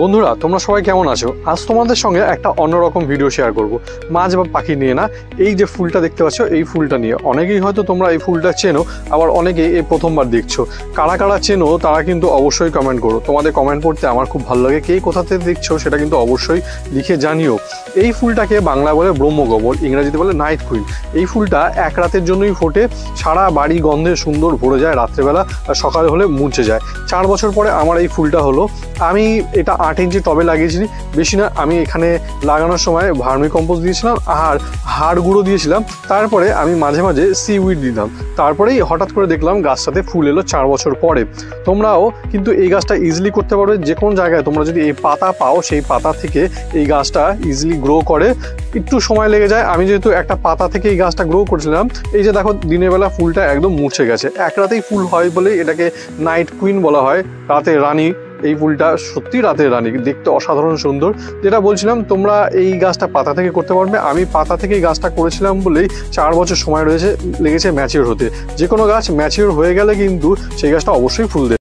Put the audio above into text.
বন্ধুরা তোমরা সবাই কেমন আছো? আজ তোমাদের সঙ্গে একটা অন্যরকম ভিডিও শেয়ার করব। মাছ বা পাখি নিয়ে না, এই যে ফুলটা দেখতে পাচ্ছ এই ফুলটা নিয়ে। অনেকেই হয়তো তোমরা এই ফুলটা চেনো, আবার অনেকেই এই প্রথমবার দেখছো। কারা কারা চেনো তারা কিন্তু অবশ্যই কমেন্ট করো। তোমাদের কমেন্ট পড়তে আমার খুব ভালো লাগে। কে কোথাতে দেখছো সেটা কিন্তু অবশ্যই লিখে জানিও। এই ফুলটাকে বাংলা বলে ব্রহ্মকমল, ইংরেজিতে বলে নাইট কুইন। এই ফুলটা এক রাতের জন্যই ফোটে, সারা বাড়ি গন্ধে সুন্দর ভরে যায় রাত্রেবেলা, আর সকালে হলে মুছে যায়। 4 বছর পরে আমার এই ফুলটা হলো। আমি এটা 8 ইঞ্চি টবে লাগিয়েছি, বেশি না। আমি এখানে লাগানোর সময় ভার্মি কম্পোস্ট দিয়েছিলাম আর হাড় গুঁড়ো দিয়েছিলাম। তারপরে আমি মাঝে মাঝে সিউইড দিতাম। তারপরেই হঠাৎ করে দেখলাম গাছটাতে ফুল এলো 4 বছর পরে। তোমরাও কিন্তু এই গাছটা ইজিলি করতে পারবে। যে কোনো জায়গায় তোমরা যদি এই পাতা পাও, সেই পাতা থেকে এই গাছটা ইজিলি গ্রো করে। একটু সময় লেগে যায়। আমি যেহেতু একটা পাতা থেকে এই গাছটা গ্রো করছিলাম, এই যে দেখো দিনের বেলা ফুলটা একদম মুছে গেছে। এক রাতেই ফুল হয় বলে এটাকে নাইট কুইন বলা হয়, রাতের রানী। এই ফুলটা সত্যি রাতের রানী, দেখতে অসাধারণ সুন্দর। যেটা বলছিলাম, তোমরা এই গাছটা পাতা থেকে করতে পারবে। আমি পাতা থেকে এই গাছটা করেছিলাম বলেই 4 বছর সময় লেগেছে ম্যাচিওর হতে। যে কোনো গাছ ম্যাচিওর হয়ে গেলে কিন্তু সেই গাছটা অবশ্যই ফুল দেবে।